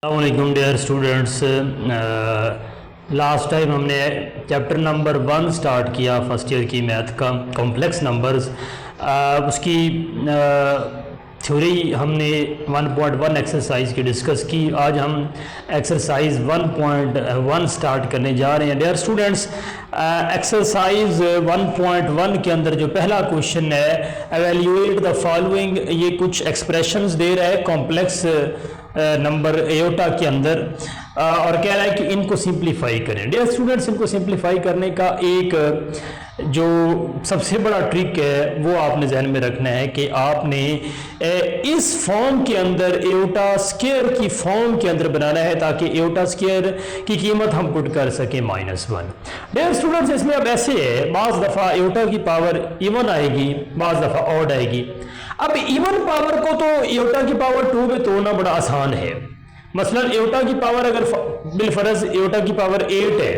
अस्सलामुअलैकुम dear students. Last time हमने chapter number 1 start किया फर्स्ट ईयर की मैथ का, कॉम्प्लेक्स नंबर्स। उसकी थ्योरी हमने 1.1 एक्सरसाइज की डिस्कस की। आज हम एक्सरसाइज 1.1 स्टार्ट करने जा रहे हैं डियर स्टूडेंट्स। एक्सरसाइज 1.1 के अंदर जो पहला क्वेश्चन है, एवेल्यूएट द फॉलोइंग, ये कुछ एक्सप्रेशंस दे रहा है कॉम्प्लेक्स नंबर एयोटा के अंदर, और कह रहा है कि इनको सिंप्लीफाई करें। डियर स्टूडेंट्स, इनको सिंप्लीफाई करने का एक जो सबसे बड़ा ट्रिक है वो आपने जहन में रखना है कि आपने इस फॉर्म के अंदर एयोटा स्क्वायर की फॉर्म के अंदर बनाना है ताकि एयोटा स्क्वायर की कीमत हम पुट कर सकें -1। डियर स्टूडेंट्स, इसमें अब ऐसे है, बाज़ दफ़ा एयोटा की पावर इवन आएगी, बाज़ दफ़ा ऑड आएगी। अब इवन पावर को तो एयोटा की पावर 2 में तोड़ना बड़ा आसान है। मसलन एयोटा की पावर अगर बिलफर्ज एयोटा की पावर 8 है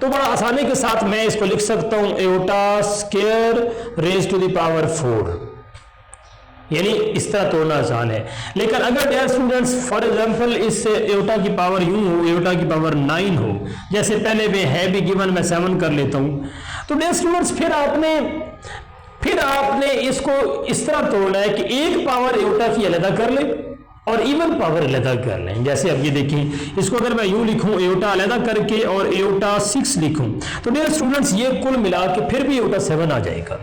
तो बड़ा आसानी के साथ मैं इसको लिख सकता हूं iota square raise to the power 4, यानी इस तरह तोड़ना आसान है। लेकिन अगर डियर स्टूडेंट्स फॉर एग्जांपल इस एयोटा की पावर यूं हो, एयोटा की पावर 9 हो, जैसे पहले में है भी गिवन, मैं 7 कर लेता हूं, तो डियर स्टूडेंट्स फिर आपने इसको इस तरह तोड़ना है कि एक पावर एयोटा की अलग कर ले और इवन पावर अलग कर लें। जैसे अब ये देखें, इसको अगर मैं यूं लिखूं एयोटा अलग करके और एयोटा 6 लिखूं, तो डियर स्टूडेंट्स ये कुल मिला के फिर भी एयोटा 7 आ जाएगा।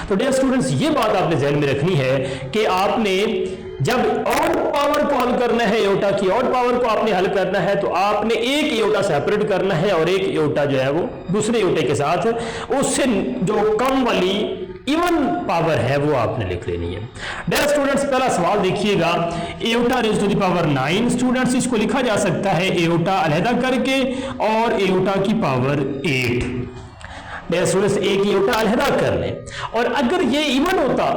तो डियर स्टूडेंट्स, ये बात आपने ध्यान में रखनी है कि आपने जब ऑड पावर को हल करना है, एयोटा की ऑड पावर को आपने हल करना है, तो आपने एक एयोटा सेपरेट करना है और एक एयोटा जो है वो दूसरे एयोटे के साथ उससे जो कम वाली इवन पावर है वो आपने लिख लेनी है। डियर स्टूडेंट्स, पहला सवाल देखिएगा, iota raise to the power 9। Students, इसको लिखा जा सकता है एयोटा अलहदा करके और एयोटा की पावर 8। डियर स्टूडेंट्स, एक एयोटा अलहदा कर लें, और अगर ये इवन होता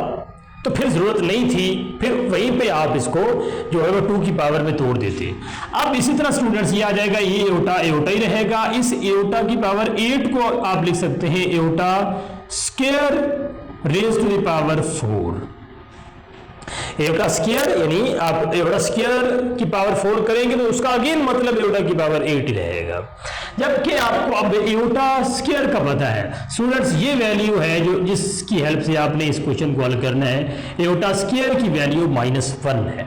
तो फिर जरूरत नहीं थी, फिर वहीं पे आप इसको जो है वो 2 की पावर में तोड़ देते। अब इसी तरह स्टूडेंट्स ये आ जाएगा, ये एयोटा एयोटा ही रहेगा। इस एयोटा की पावर 8 को आप लिख सकते हैं iota square raise to the power 4। Iota square यानी आप एयोटा स्क्वायर की पावर 4 करेंगे तो उसका अगेन मतलब एयोटा की पावर 8 ही रहेगा। जबकि आपको अब एयोटा स्क्वायर का पता है स्टूडेंट्स, ये वैल्यू है जो जिसकी हेल्प से आपने इस क्वेश्चन को हल करना है। एयोटा स्क्वायर की वैल्यू -1 है।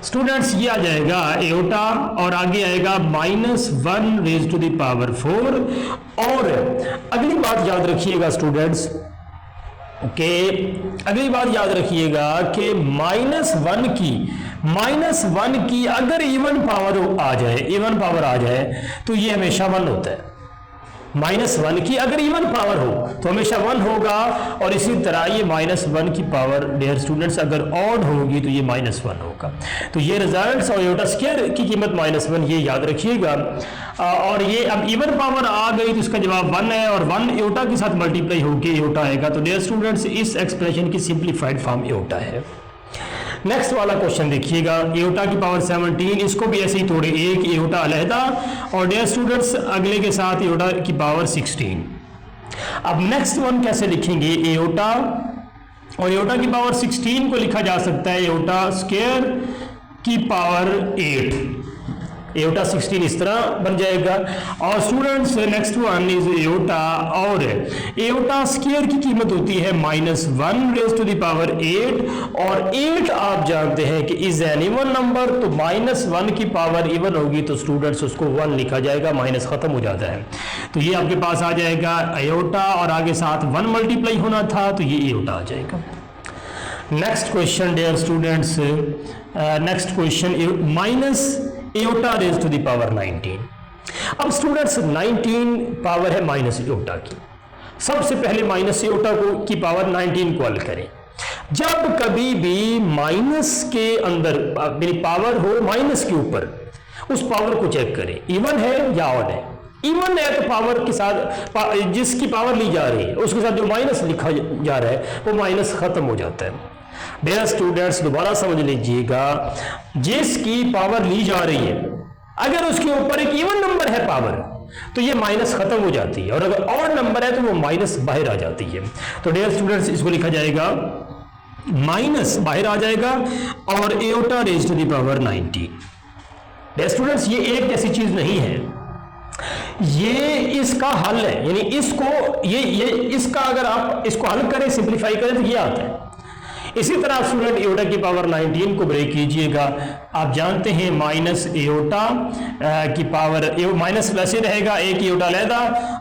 स्टूडेंट्स, ये आ जाएगा एयोटा और आगे आएगा -1 रेज टू द पावर 4। और अगली बात याद रखिएगा स्टूडेंट्स कि -1 की अगर इवन पावर आ जाए तो ये हमेशा 1 होता है। -1 की अगर इवन पावर हो तो हमेशा 1 होगा, और इसी तरह ये -1 की पावर डियर स्टूडेंट्स अगर ऑड होगी तो ये -1 होगा। तो ये रिजल्ट्स और एयोटा स्क्वायर की कीमत -1, ये याद रखिएगा। और ये अब इवन पावर आ गई तो इसका जवाब 1 है, और 1 एयोटा के साथ मल्टीप्लाई होकर एयोटा आएगा। तो डियर स्टूडेंट्स, इस एक्सप्रेशन की सिंप्लीफाइड फॉर्म एयोटा है। नेक्स्ट वाला क्वेश्चन देखिएगा, एयोटा की पावर 17, इसको भी ऐसे ही तोड़े, एक एयोटा अलहदा और डियर स्टूडेंट्स अगले के साथ एयोटा की पावर 16। अब नेक्स्ट वन कैसे लिखेंगे, एयोटा और एयोटा की पावर 16 को लिखा जा सकता है एयोटा स्क्वायर की पावर 8। एयोटा 16 इस तरह बन जाएगा। और students next one is aorta, और एयोटा स्क्वायर की कीमत होती है -1 रेज टू द पावर 8, और 8 आप जानते हैं कि इज एन इवन नंबर, तो -1 की पावर इवन होगी तो स्टूडेंट्स उसको 1 लिखा जाएगा, माइनस खत्म हो जाता है। तो ये आपके पास आ जाएगा एयोटा और आगे साथ 1 मल्टीप्लाई होना था तो ये एयोटा आ जाएगा। Next question dear students, next question minus iota raise to the power 19। अब स्टूडेंट्स 19 पावर है माइनस एयोटा की। सबसे पहले माइनस एयोटा की पावर 19 को हल करें। जब कभी भी माइनस के अंदर मेरी पावर हो माइनस के ऊपर, उस पावर को चेक करें, इवन है या ऑड है। इवन है तो पावर के साथ जिसकी पावर ली जा रही है उसके साथ जो माइनस लिखा जा रहा है वो माइनस खत्म हो जाता है। डियर स्टूडेंट्स, दोबारा समझ लीजिएगा, जिसकी पावर ली जा रही है अगर उसके ऊपर एक इवन नंबर है पावर तो ये माइनस खत्म हो जाती है, और अगर ऑड नंबर है तो वो माइनस बाहर आ जाती है। तो डियर स्टूडेंट्स, इसको लिखा जाएगा माइनस बाहर आ जाएगा और iota raise to the power 19। Dear students ये एक जैसी चीज नहीं है, ये इसका हल है, यानी इसको ये इसका अगर आप इसको हल करें, सिंप्लीफाई करें तो ये आता है। इसी तरह स्टूडेंट एओटा की पावर 19 को ब्रेक कीजिएगा, आप जानते हैं माइनस एओटा की पावर माइनस वैसे रहेगा, एक एओटा अलहदा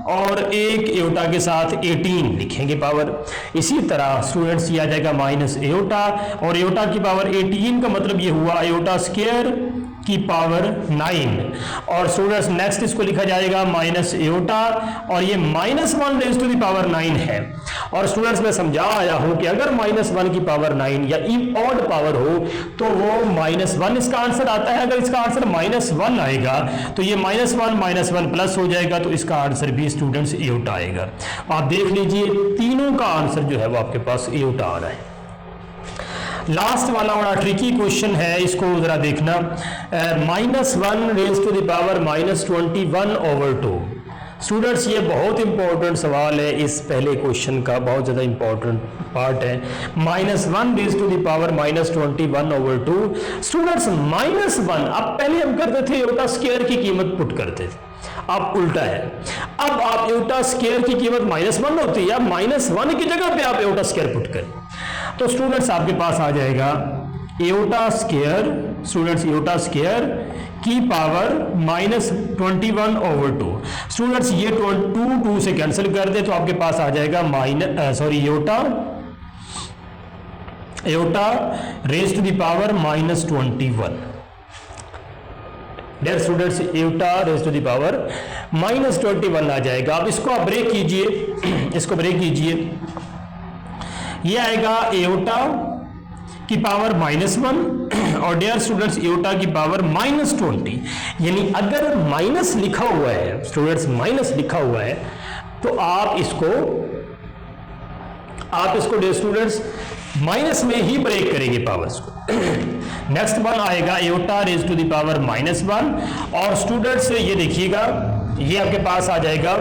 और एक एओटा के साथ 18 लिखेंगे पावर। इसी तरह स्टूडेंट्स ये आ जाएगा माइनस एओटा और एओटा की पावर 18 का मतलब ये हुआ एओटा स्क्वायर की पावर 9 और स्टूडेंट्स नेक्स्ट इसको लिखा जाएगा माइनस एओटा और ये -1 रेज़ टू द पावर 9 है। और स्टूडेंट्स मैं समझा आया हूं कि अगर -1 की पावर 9 या ऑड पावर हो तो वो -1 इसका आंसर आता है। अगर इसका आंसर -1 आएगा तो ये -1 प्लस हो जाएगा, तो इसका आंसर भी स्टूडेंट्स एओटा आएगा। आप देख लीजिए तीनों का आंसर जो है वो आपके पास एओटा आ रहा है। लास्ट वाला बड़ा ट्रिकी क्वेश्चन है, इसको जरा देखना। -1 raise to the power -21/2। Students ये बहुत इंपॉर्टेंट सवाल है, इस पहले क्वेश्चन का बहुत ज़्यादा इंपॉर्टेंट पार्ट है। -1 raise to the power -21/2। Students -1 अब पहले हम करते थे एओटा स्क्वायर की कीमत पुट करते थे, अब उल्टा है। अब आप एओटा स्क्वायर की कीमत -1 होती है, अब -1 की जगह पे आप एओटा स्क्वायर पुट करें तो स्टूडेंट्स आपके पास आ जाएगा aorta square, students aorta square की पावर -21/2। स्टूडेंट्स ये 2 से कैंसिल कर दे तो आपके पास आ जाएगा iota raise to the power -21। Dear students iota raise to the power -21 आ जाएगा। अब इसको आप ब्रेक कीजिए, इसको ब्रेक कीजिए, ये आएगा एओटा की पावर -1 और डियर स्टूडेंट्स एओटा की पावर -20। यानी अगर माइनस लिखा हुआ है स्टूडेंट्स, माइनस लिखा हुआ है तो आप इसको डियर स्टूडेंट्स माइनस में ही ब्रेक करेंगे पावर्स को। नेक्स्ट वन आएगा iota raise to the power -1 और स्टूडेंट्स ये देखिएगा ये आपके पास आ जाएगा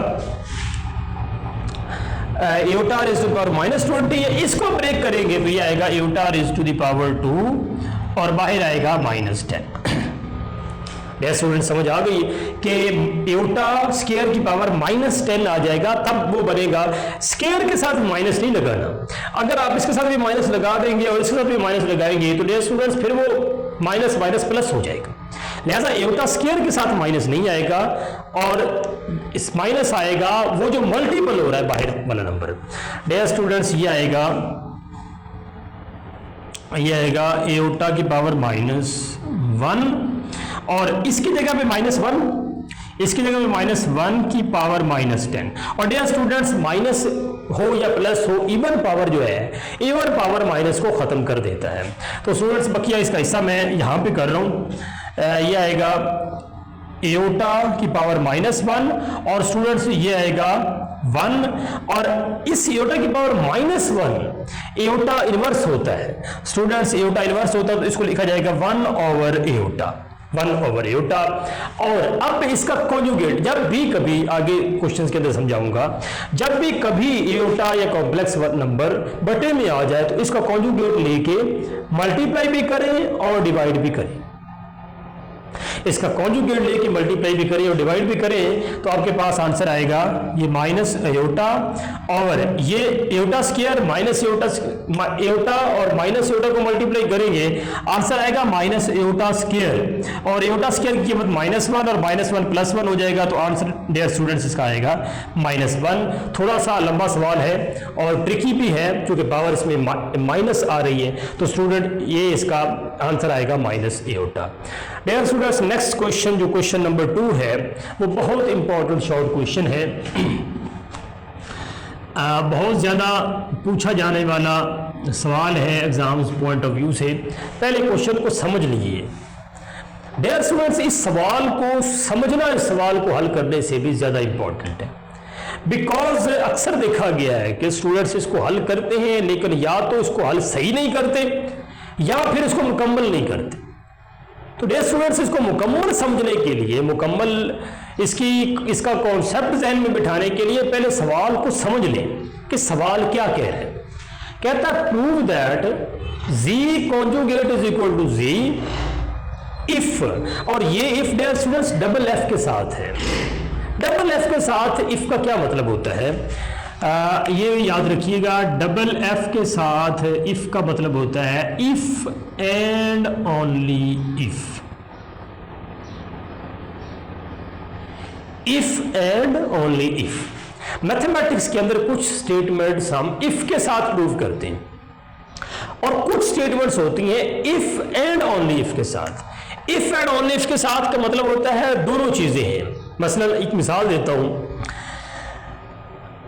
iota raise to the power -20। इसको ब्रेक करेंगे तो ये आएगा iota raise to the power 2 और बाहर आएगा -10। डियर स्टूडेंट समझ आ गई कि एओटा स्क्वायर की पावर -10 आ जाएगा, तब वो बनेगा। स्क्वायर के साथ माइनस नहीं लगाना, अगर आप इसके साथ भी माइनस लगा देंगे और इसके साथ भी माइनस लगाएंगे तो डियर स्टूडेंट्स फिर वो माइनस प्लस हो जाएगा। लिहाजा एओटा स्क्वायर के साथ माइनस नहीं आएगा और इस माइनस आएगा वो जो मल्टीपल हो रहा है बाहर वाला नंबर। डियर स्टूडेंट्स ये आएगा एओटा की पावर -1 और इसकी जगह पे -1, इसकी जगह पे -1 की पावर -10। और डियर स्टूडेंट्स माइनस हो या प्लस हो, इवन पावर जो है इवन पावर माइनस को खत्म कर देता है। तो स्टूडेंट्स बकिया इसका हिस्सा मैं यहां पे कर रहा हूं, ये आएगा एओटा की पावर -1 और स्टूडेंट्स ये आएगा 1 और इस एओटा की पावर -1 एओटा इनवर्स होता है। स्टूडेंट्स एओटा इनवर्स होता है तो इसको लिखा जाएगा 1 ओवर एओटा। और अब इसका कॉन्जुगेट जब भी कभी आगे क्वेश्चंस के अंदर समझाऊंगा, जब भी कभी एओटा या कॉम्प्लेक्स नंबर बटे में आ जाए तो इसका कॉन्जुगेट लेके मल्टीप्लाई भी करें और डिवाइड भी करें। इसका कॉन्जुगेट लेके मल्टीप्लाई भी करें और डिवाइड भी करें तो आपके पास आंसर आएगा ये माइनस एओटा और ये एओटा स्क्वायर माइनस एओटा और माइनस एओटा को मल्टीप्लाई करेंगे, आंसर आएगा माइनस एओटा स्क्वायर और एओटा स्क्वायर की कीमत -1 और -1 +1 हो जाएगा तो आंसर डियर स्टूडेंट्स इसका आएगा -1। थोड़ा सा लंबा सवाल है और ट्रिकी भी है क्योंकि पावर इसमें माइनस आ रही है, तो स्टूडेंट ये इसका आंसर आएगा minus iota. Dear students next question जो क्वेश्चन नंबर 2 है वो बहुत इंपॉर्टेंट शॉर्ट क्वेश्चन है, बहुत ज़्यादा पूछा जाने वाला सवाल है एग्जाम्स पॉइंट ऑफ व्यू से। पहले क्वेश्चन को समझ लीजिए डियर स्टूडेंट्स, इस सवाल को समझना इस सवाल को हल करने से भी ज़्यादा इंपॉर्टेंट है। बिकॉज अक्सर देखा गया है कि स्टूडेंट्स इसको हल करते हैं लेकिन या तो इसको हल सही नहीं करते या फिर इसको मुकम्मल नहीं करते। तो डियर स्टूडेंट्स इसको मुकम्मल समझने के लिए, मुकम्मल इसका कॉन्सेप्ट जहन में बिठाने के लिए पहले सवाल को समझ लें कि सवाल क्या कह रहे हैं। कहता prove that z conjugate is equal to z if, और ये if dear students double F के साथ है। डबल एफ के साथ इफ का क्या मतलब होता है, ये याद रखिएगा, डबल एफ के साथ इफ का मतलब होता है if and only if. If and only if. Mathematics के अंदर कुछ स्टेटमेंट्स हम इफ के साथ प्रूव करते हैं और कुछ स्टेटमेंट्स होती हैं इफ एंड ओनली इफ के साथ। इफ एंड ओनली इफ के साथ का मतलब होता है दोनों चीजें हैं। मसलन एक मिसाल देता हूं,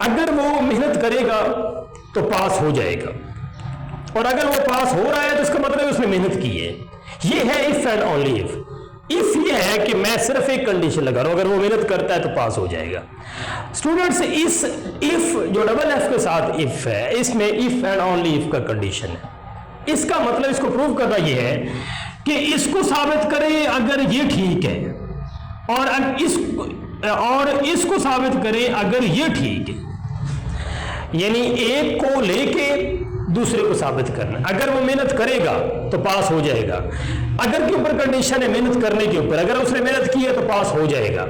अगर वो मेहनत करेगा तो पास हो जाएगा, और अगर वो पास हो रहा है तो इसका मतलब उसने मेहनत की है। ये है if and only if. If ये है कि मैं सिर्फ एक कंडीशन लगा रहा हूं, अगर वो मेहनत करता है तो पास हो जाएगा। स्टूडेंट्स, इस इफ जो डबल एफ के साथ इफ है, इसमें इफ एंड ओनली इफ का कंडीशन है। इसका मतलब इसको प्रूव करना ये है कि इसको साबित करें अगर ये ठीक है, और इसको साबित करें अगर ये ठीक है। यानी एक को लेके दूसरे को साबित करना। अगर वो मेहनत करेगा तो पास हो जाएगा। अगर के ऊपर कंडीशन है मेहनत करने के ऊपर, अगर उसने मेहनत की है तो पास हो जाएगा।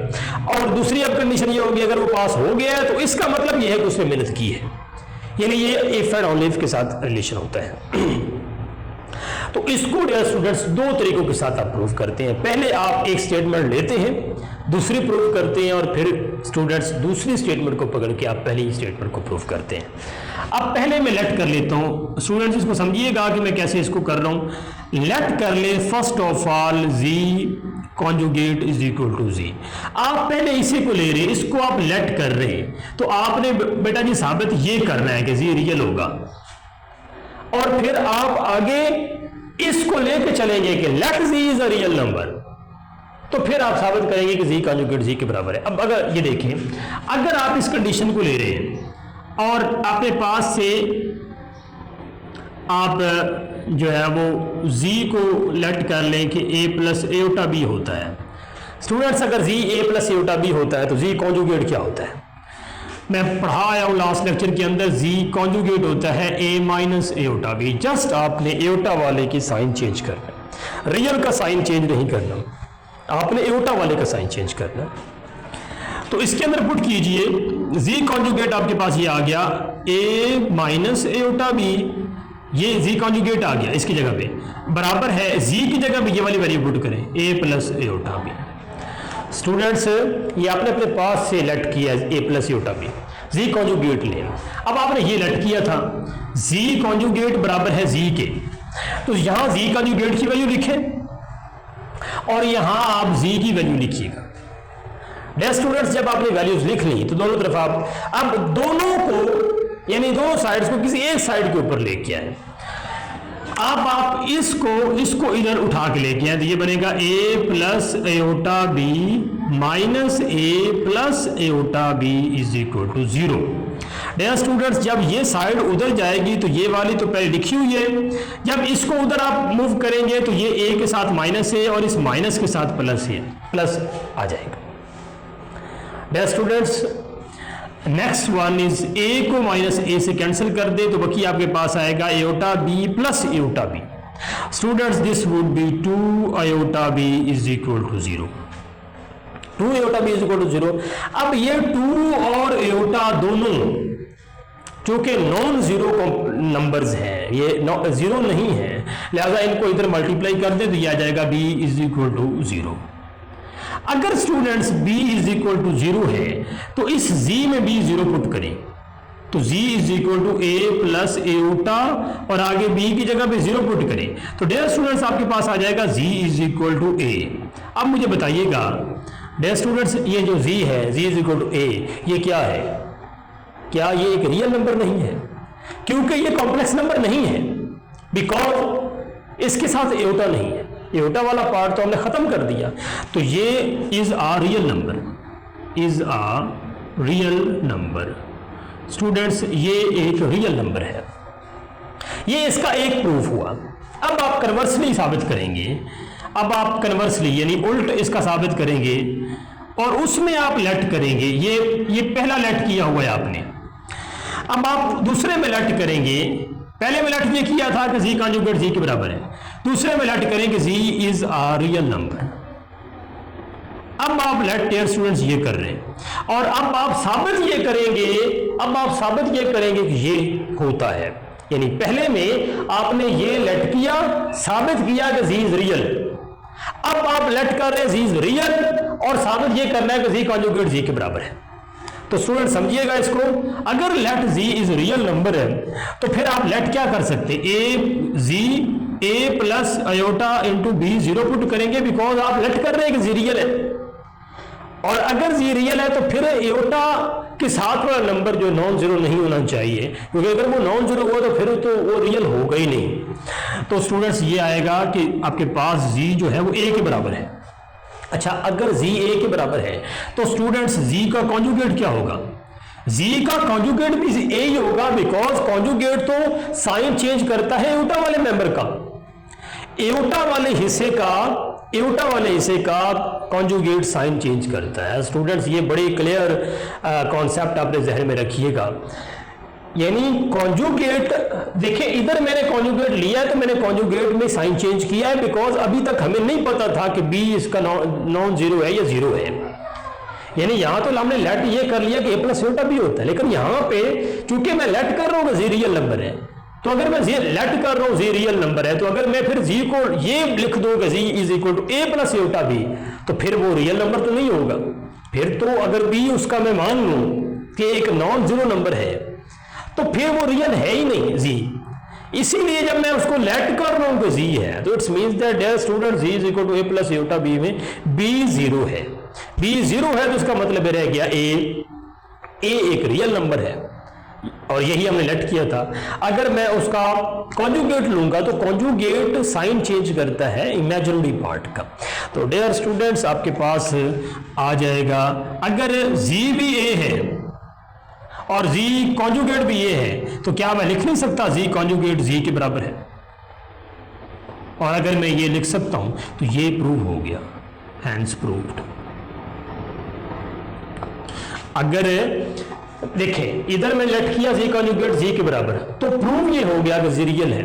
और दूसरी अब कंडीशन ये होगी, अगर वो पास हो गया है तो इसका मतलब ये है कि उसने मेहनत की है। यानी ये इफ एंड ओनली इफ के साथ रिलेशन होता है। तो इसको डियर स्टूडेंट्स दो तरीकों के साथ आप प्रूव करते हैं। पहले आप एक स्टेटमेंट लेते हैं, दूसरी प्रूव करते हैं, और फिर स्टूडेंट्स दूसरी स्टेटमेंट को पकड़ के आप पहली स्टेटमेंट को प्रूव करते हैं। अब पहले मैं लेट कर लेता हूं। स्टूडेंट्स इसको समझिएगा कि मैं कैसे इसको कर रहा हूं। लेट कर ले first of all G conjugate is equal to G. आप पहले इसी को ले रहे हैं, इसको आप लेट कर रहे हैं, तो आपने बेटा जी साबित ये करना है कि जी रियल होगा, और फिर आप आगे इसको लेके चलेंगे कि let Z is a real number, तो फिर आप साबित करेंगे कि जी कॉन्जुगेट जी के बराबर है। अब अगर ये देखें, अगर आप इस कंडीशन को ले रहे हैं और अपने पास से आप जो है वो जी को लेट कर लें कि a प्लस एटा बी होता है। स्टूडेंट्स, अगर जी a प्लस एटा बी होता है तो जी कॉन्जुगेट क्या होता है? मैं पढ़ा आया हूं लास्ट लेक्चर के अंदर, जी कॉन्जुगेट होता है a minus Etah B. Just आपने एटा वाले की साइन चेंज करना, रियल का साइन चेंज नहीं करना, आपने एटा वाले का साइन चेंज करना। तो इसके अंदर पुट कीजिए जी कॉन्जुगेट, आपके पास ये आ गया a माइनस एटा बी, ये जी कॉन्जुगेट आ गया इसकी जगह पे, बराबर है जी की जगह पे ये वाली वैल्यू पुट करें a plus iota b. Students, ये आपने अपने पास से लेट किया a plus iota B, z conjugate ले। अब आपने ये लेट किया था जी कॉन्जुगेट बराबर है जी के, तो यहां जी कॉन्जुगेट की वैल्यू लिखें और यहां आप जी की वैल्यू लिखिएगा। डियर स्टूडेंट्स, जब आपने वैल्यूज लिख ली तो दोनों तरफ आप अब दोनों को, यानी दोनों साइड्स को किसी एक साइड के ऊपर लेके आए। अब आप इसको इधर उठा के लेके आए तो ये बनेगा a plus iota B minus a plus iota B is equal to 0। Dear students, जब ये साइड उधर जाएगी तो ये वाली तो पहले लिखी हुई है, जब इसको उधर आप मूव करेंगे तो ये a के साथ माइनस है और इस माइनस के साथ प्लस है, प्लस आ जाएगा। Dear students, next one is a को माइनस a से कैंसिल कर दे तो बाकी आपके पास आएगा iota b plus iota b. Students, this would be 2 iota B is equal to 0। 2 iota B is equal to 0। अब ये 2 और एटा दोनों चूंकि नॉन जीरो नंबर्स हैं, ये जीरो नहीं है, लिहाजा इनको इधर मल्टीप्लाई कर दे तो ये आ जाएगा b इज इक्वल टू 0। अगर students b is equal to 0 है तो इस z में b 0 पुट करें तो z is equal to a plus iota और आगे b की जगह पे 0 पुट करें तो डियर स्टूडेंट्स आपके पास आ जाएगा z is equal to a। अब मुझे बताइएगा डियर स्टूडेंट्स, ये जो z है, z is equal to a, ये क्या है? क्या ये एक रियल नंबर नहीं है? क्योंकि ये कॉम्प्लेक्स नंबर नहीं है, बिकॉज इसके साथ एटा नहीं है, एटा वाला पार्ट तो हमने खत्म कर दिया। तो ये is a real number, is a real number. Students, ये एक रियल नंबर है, ये इसका एक प्रूफ हुआ। अब आप कन्वर्सली साबित करेंगे, अब आप कन्वर्सली यानी उल्ट इसका साबित करेंगे और उसमें आप लेट करेंगे। ये पहला लेट किया हुआ है आपने, अब आप दूसरे में लेट करेंगे। पहले में लेट ये किया था कि जी कॉन्जुगेट जी के बराबर है, दूसरे में लेट करेंगे z is a real number. अब आप लेट डियर स्टूडेंट्स ये कर रहे हैं और अब आप साबित ये करेंगे कि ये होता है। यानी पहले में आपने ये लेट किया, साबित किया कि z इज रियल। अब आप लेट कर रहे हैं z इज रियल और साबित ये करना है कि z कॉन्जुगेट z के बराबर है। तो स्टूडेंट समझिएगा इसको, अगर let z is real number है तो फिर आप लेट क्या कर सकते हैं, a plus iota into b zero put करेंगे, बिकॉज आप लेट कर रहे हैं कि z रियल है। और अगर z रियल है तो फिर एयोटा के साथ वाला नंबर जो नॉन जीरो नहीं होना चाहिए, क्योंकि अगर वो नॉन जीरो हुआ तो फिर तो वो रियल होगा ही नहीं। तो स्टूडेंट्स ये आएगा कि आपके पास z जो है वो a के बराबर है। अच्छा, अगर z a के बराबर है तो स्टूडेंट्स z का कॉन्जुगेट क्या होगा, z का कॉन्जुगेट भी a ही होगा, बिकॉज कॉन्जुगेट तो साइन चेंज करता है एयोटा वाले मेंबर का। एयोटा वाले हिस्से का कॉन्जुगेट साइन चेंज करता है। स्टूडेंट्स ये बड़े क्लियर कॉन्सेप्ट अपने जहन में रखिएगा। यानी कॉन्जुगेट, देखिए इधर मैंने कॉन्जुगेट लिया है तो मैंने कॉन्जुगेट में साइन चेंज किया है, बिकॉज अभी तक हमें नहीं पता था कि b इसका नॉन जीरो है या जीरो है। यानी यहां तो हमने लेट ये कर लिया कि a प्लस एयोटा भी होता है, लेकिन यहां पे चूंकि मैं लेट कर रहा हूं कि z रियल नंबर है, तो अगर मैं लेट कर रहा हूं z रियल नंबर है, तो अगर मैं फिर z को ये लिख दूं कि z is equal to a plus iota b, तो फिर वो रियल नंबर तो नहीं होगा। फिर तो अगर b उसका मैं मान लूं कि एक नॉन जीरो नंबर है तो फिर वो रियल है ही नहीं z। इसीलिए जब मैं उसको लेट कर रहा हूं कि z है, तो it's means that dear student z is equal to a plus iota b में b जीरो है। b जीरो है तो इसका मतलब रह गया a एक रियल नंबर है और यही हमने लेट किया था। अगर मैं उसका कॉन्जुगेट लूंगा तो कॉन्जुगेट साइन चेंज करता है इमेजिनरी पार्ट का। तो डियर स्टूडेंट्स आपके पास आ जाएगा, अगर z भी a है और z कॉन्जुगेट भी a है तो क्या मैं लिख नहीं सकता z कॉन्जुगेट z के बराबर है? और अगर मैं ये लिख सकता हूं तो ये प्रूव हो गया, हैंस प्रूव्ड। अगर देखें इधर मैं लेट किया z कॉन्जुगेट z के बराबर तो प्रूव ये हो गया कि z रियल है,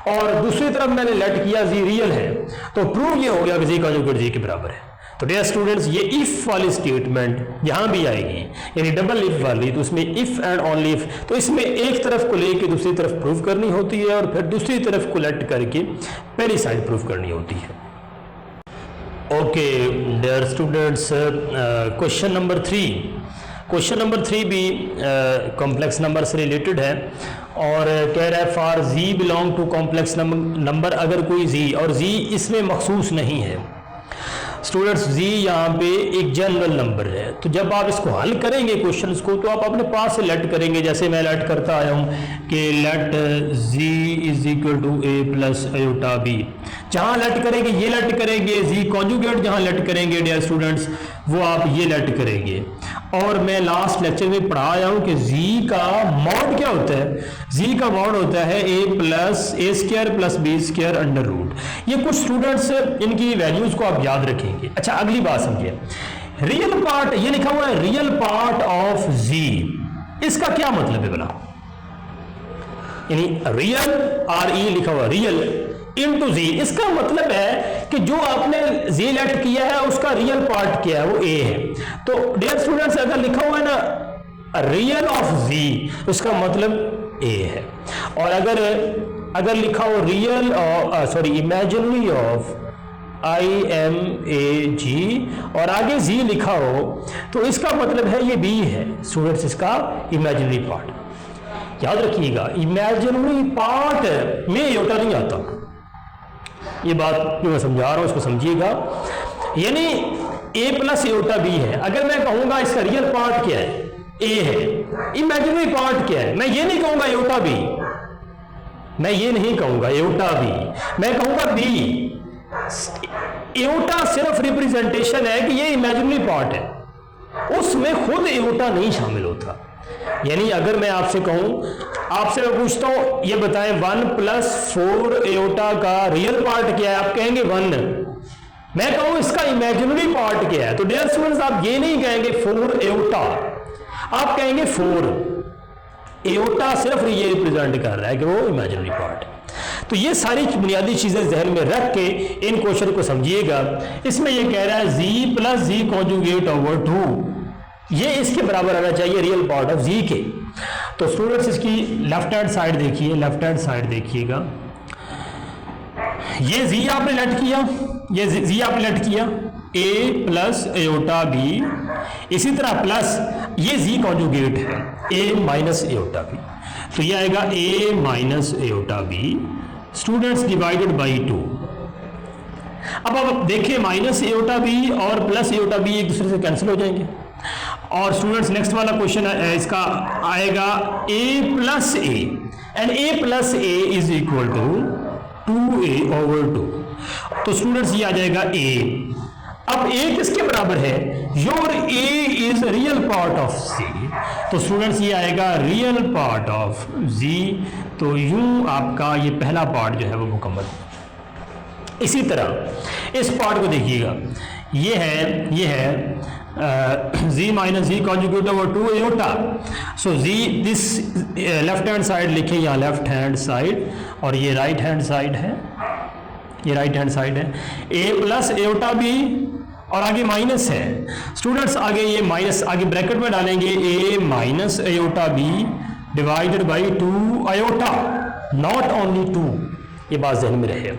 और दूसरी तरफ मैंने लेट किया z रियल है तो प्रूव ये हो गया कि z कॉन्जुगेट z के बराबर है। तो डियर स्टूडेंट्स ये इफ वाली स्टेटमेंट जहां भी आएगी, यानी डबल इफ वाली, तो उसमें इफ एंड ओनली इफ, तो इसमें एक तरफ को लेके दूसरी तरफ प्रूव करनी होती है और फिर दूसरी तरफ को लेट करके पहली साइड प्रूव करनी होती है। Okay dear students, question number 3 भी कॉम्प्लेक्स नंबर से रिलेटेड है और कह रहा है for z belong to complex number, अगर कोई z और z इसमें मखसूस नहीं है। स्टूडेंट्स z यहाँ पे एक जनरल नंबर है, तो जब आप इसको हल करेंगे क्वेश्चंस को तो आप अपने पास से लेट करेंगे, जैसे मैं लेट करता आया हूँ कि let z is equal to a plus iota b। जहाँ लेट करेंगे ये लेट करेंगे, z कॉन्जुगेट जहाँ लेट करेंगे डियर स्टूडेंट्स वो आप ये लेट करेंगे। और मैं लास्ट लेक्चर में पढ़ा आया हूँ कि z का मॉड क्या होता है, z का मॉड होता है a plus a square plus B square under root. ये कुछ स्टूडेंट्स इनकी वैल्यूज को आप याद रखेंगे। अच्छा अगली बात समझिए, रियल पार्ट, ये लिखा हुआ है रियल पार्ट ऑफ z, इसका क्या मतलब है भला? यानी रियल RE लिखा हुआ रियल इनटू z, इसका मतलब है कि जो आपने z लेट किया है उसका रियल पार्ट क्या है, वो a है। तो डियर स्टूडेंट्स अगर लिखा हुआ है ना रियल ऑफ z, उसका मतलब a है। और अगर लिखा हो रियल इमेजिनरी ऑफ IMAG और आगे z लिखा हो तो इसका मतलब है ये b है स्टूडेंट्स, इसका इमेजिनरी पार्ट। याद रखिएगा इमेजिनरी पार्ट में एयोटा नहीं आता, ये बात जो मैं समझा रहा हूं इसको समझिएगा। यानी a प्लस एयोटा b है, अगर मैं कहूंगा इसका रियल पार्ट क्या है, a है, इमेजिनरी पार्ट क्या है, मैं ये नहीं कहूंगा एयोटा b, मैं ये नहीं कहूंगा एयोटा b, मैं कहूंगा b। एयोटा सिर्फ रिप्रेजेंटेशन है कि ये इमेजिनरी पार्ट है, उसमें खुद एयोटा नहीं शामिल होता। यानी अगर मैं आपसे कहूं, आपसे मैं पूछता हूं ये बताएं 1 प्लस 4 एयोटा का रियल पार्ट क्या है, आप कहेंगे 1। मैं कहूं इसका इमेजिनरी पार्ट क्या है, तो डियर स्टूडेंट्स आप ये नहीं कहेंगे 4 एयोटा, आप कहेंगे 4 एयोटा सिर्फ ये रिप्रेजेंट कर रहा है कि वो इमेजिनरी पार्ट है। तो ये सारी बुनियादी चीजें जहन में रख के इन क्वेश्चन को समझिएगा। इसमें ये कह रहा है z प्लस जी कॉन्जुगेट ओवर 2, ये इसके बराबर आना चाहिए रियल पार्ट ऑफ z के। तो स्टूडेंट्स इसकी लेफ्ट हैंड साइड देखिए, लेफ्ट हैंड साइड देखिएगा, ये z आपने लेट किया, ये z आपने लेट किया a प्लस एयोटा b, इसी तरह प्लस ये z कॉन्जुगेट है a माइनस एयोटा b, तो ये आएगा a minus aorta b students divided by 2। अब आप देखिए माइनस एयोटा b और प्लस एयोटा b एक दूसरे से कैंसिल हो जाएंगे। और स्टूडेंट्स नेक्स्ट वाला क्वेश्चन इसका आएगा a plus a and a plus a is equal to 2a over 2। तो स्टूडेंट्स ये आ जाएगा a। अब a किसके बराबर है? Your a is real part of c, तो स्टूडेंट्स ये आएगा रियल पार्ट ऑफ z। तो यूं आपका ये पहला पार्ट जो है वो मुकम्मल। इसी तरह इस पार्ट को देखिएगा, ये है z minus z conjugate over 2 iota. So z this left hand side लिखे यहाँ लेफ्ट हैंड साइड, और ये राइट हैंड साइड है, ये राइट हैंड साइड है a प्लस एयोटा b और आगे माइनस है। स्टूडेंट्स आगे ये माइनस आगे ब्रैकेट में डालेंगे a minus aorta b divided by 2 iota, not only 2, ये बात ध्यान में रहे।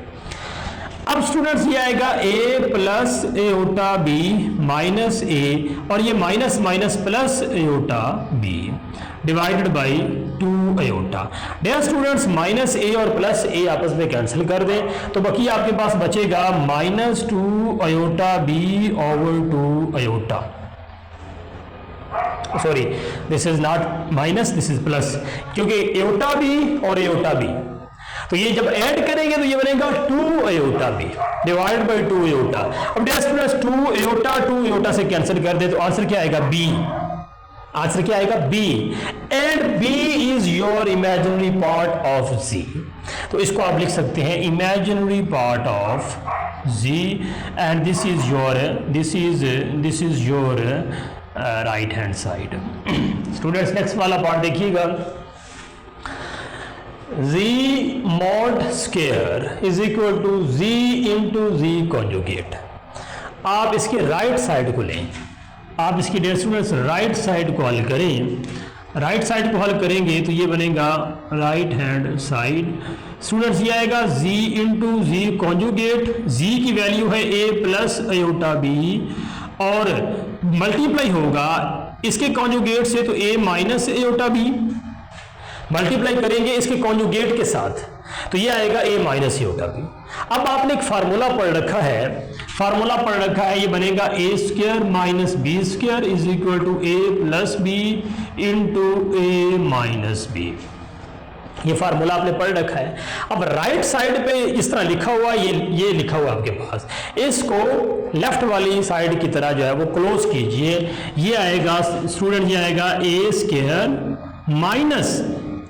अब स्टूडेंट्स ये आएगा a plus iota b minus a, और ये minus minus plus iota b divided by 2 iota. Dear students minus a और प्लस a आपस में कैंसिल कर दें तो बाकी आपके पास बचेगा minus 2 iota b over 2 iota. Sorry this is not minus, this is plus, क्योंकि एयोटा b और एयोटा b, तो ये जब ऐड करेंगे तो ये बनेगा 2 aorta b divide by 2 aorta. अब डियर स्टूडेंट्स 2 एयोटा से कैंसिल कर दे तो आंसर क्या आएगा? b। आंसर क्या आएगा? b। And b is your imaginary part of z, तो इसको आप लिख सकते हैं imaginary part of z and this is your right hand side. Students next वाला पार्ट देखिएगा, z mod square is equal to z into z conjugate. आप इसके राइट साइड को लें, आप इसकी डियर स्टूडेंट्स राइट साइड को हल करें, राइट साइड को हल करेंगे तो ये बनेगा राइट हैंड साइड। स्टूडेंट्स ये आएगा z into z conjugate, z की वैल्यू है a प्लस एयोटा b और मल्टीप्लाई होगा इसके कॉन्जुगेट से तो a minus aorta b, multiply करेंगे इसके कॉन्जुगेट के साथ तो ये आएगा a माइनस एयोटा b। अब आपने एक फार्मूला पढ़ रखा है, ये बनेगा a square minus b square is equal to a plus b into a minus b. ये फार्मूला आपने पढ़ रखा है। अब राइट साइड पे इस तरह लिखा हुआ, ये लिखा हुआ आपके पास, इसको लेफ्ट वाली साइड की तरह जो है वो क्लोज कीजिए। ये आएगा स्टूडेंट, ये आएगा a square minus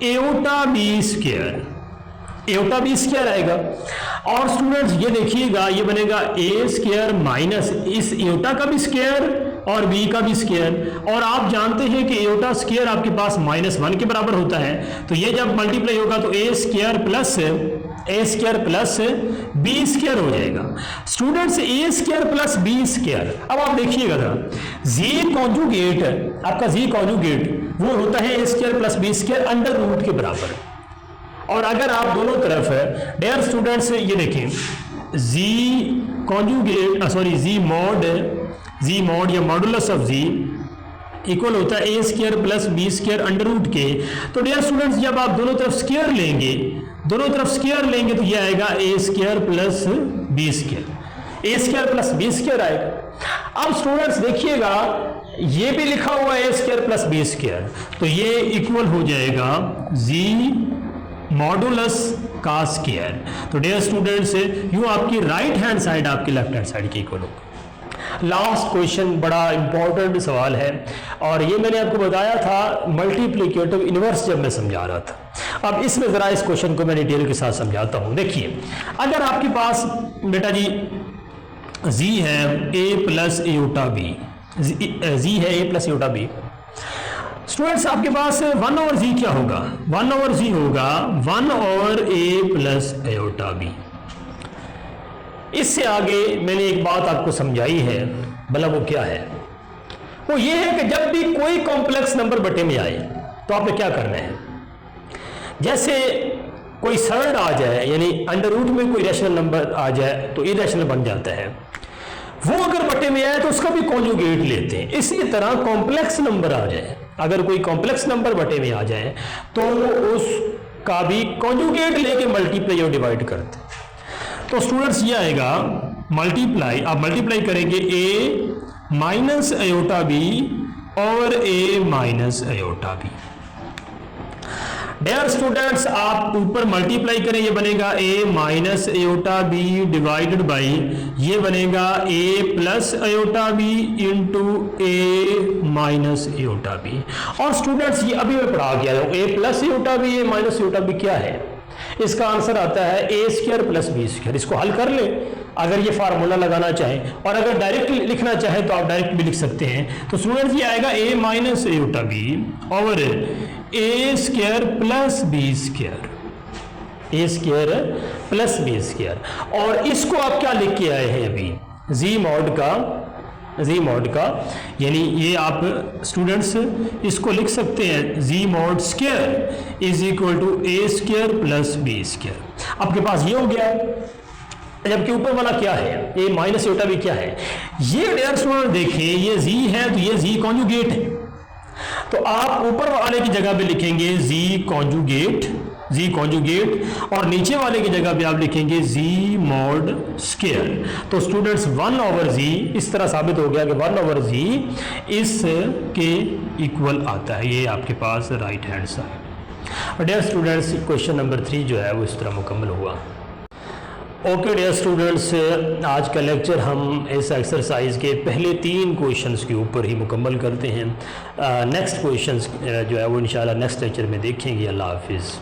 iota b square, iota b square आएगा। और स्टूडेंट्स ये देखिएगा ये बनेगा a स्क्वायर माइनस इस एयोटा का भी स्क्वायर और b का भी स्क्वायर, और आप जानते हैं कि एयोटा स्क्वायर आपके पास -1 के बराबर होता है, तो ये जब मल्टीप्लाई होगा तो a square plus b square हो जाएगा। Students a square plus b square, अब आप देखिएगा z कॉन्जुगेट, आपका z कॉन्जुगेट वो होता है a square plus b square under root के बराबर। और अगर आप दोनों तरफ डियर स्टूडेंट्स ये देखें z कॉन्जुगेट z मॉड या मॉडुलस ऑफ z इक्वल होता है a square plus b square under root के। तो डियर स्टूडेंट्स जब आप दोनों तरफ स्क्वायर लेंगे तो ये आएगा a square plus b square आएगा। अब स्टूडेंट्स देखिएगा ये भी लिखा हुआ है a square plus b square, तो ये इक्वल हो जाएगा z मॉडुलस का स्क्वायर। तो डियर स्टूडेंट्स यूं आपकी राइट हैंड साइड आपकी लेफ्ट हैंड साइड की इक्वल होगी। लास्ट क्वेश्चन बड़ा इंपॉर्टेंट सवाल है, और ये मैंने आपको बताया था मल्टीप्लिकेटिव इनवर्स जब मैं समझा रहा था। अब इसमें जरा इस क्वेश्चन को मैं डिटेल के साथ समझाता हूं। देखिए अगर आपके पास बेटा जी z है a plus iota b, z है a plus iota b। Students आपके पास 1 ओवर जी क्या होगा? 1 ओवर जी होगा 1 ओवर ए प्लस आयोटा बी। इससे आगे मैंने एक बात आपको समझाई है, भला वो क्या है? वो ये है कि जब भी कोई कॉम्प्लेक्स नंबर बटे में आए तो आपने क्या करना है, जैसे कोई सरल आ जाए यानी अंडर रूट में कोई रैशनल नंबर आ जाए तो इरेशनल बन जाता है, वो अगर बटे में आए तो उसका भी कॉन्जुगेट लेते हैं। इसी तरह कॉम्प्लेक्स नंबर आ जाए, अगर कोई कॉम्प्लेक्स नंबर बटे में आ जाए तो उसका भी कॉन्जुगेट लेके मल्टीप्लाई और डिवाइड करते हैं। तो स्टूडेंट्स ये आएगा मल्टीप्लाई, आप मल्टीप्लाई करेंगे ए माइनस आयोटा बी और A minus iota B. Dear students आप ऊपर मल्टीप्लाई करें, ये बनेगा A minus iota B divided by ये बनेगा A plus iota B into A minus iota B. और स्टूडेंट्स ये अभी मैं पढ़ा के आया हूं, A plus iota B A minus iota B क्या है? इसका आंसर आता है A square plus B square. इसको हल कर ले अगर ये फार्मूला लगाना चाहें, और अगर डायरेक्ट लिखना चाहे तो आप डायरेक्ट भी लिख सकते हैं। तो स्टूडेंट्स ये आएगा ए माइनस आयोटा बी और ए स्क्वायर प्लस बी स्क्वायर, ए स्क्वायर प्लस बी स्क्वायर। और इसको आप क्या लिख के आए हैं अभी? जी मॉड का यानी ये आप स्टूडेंट्स इसको लिख सकते हैं G mod square is equal to A square plus B square. आपके पास ये हो गया। जबकि ऊपर वाला क्या है? ए माइनस आयोटा बी क्या है? ये डियर स्टूडेंट देखें, ये जी है तो ये जी कॉन्जुगेट है, तो आप ऊपर वाले की जगह पे लिखेंगे जी कॉन्जुगेट, और नीचे वाले की जगह पे आप लिखेंगे जी मॉड स्क्वायर। तो स्टूडेंट्स 1 ओवर जी इस तरह साबित हो गया कि 1 ओवर जी इसके इक्वल आता है। ये आपके पास right hand side. Dear students question number 3 जो है वो इस तरह मुकम्मल हुआ। ओके डियर स्टूडेंट्स, आज का लेक्चर हम इस एक्सरसाइज के पहले 3 क्वेश्चंस के ऊपर ही मुकम्मल करते हैं। नेक्स्ट क्वेश्चंस जो है वो इंशाल्लाह नेक्स्ट लेक्चर में देखेंगे। अल्लाह हाफिज़।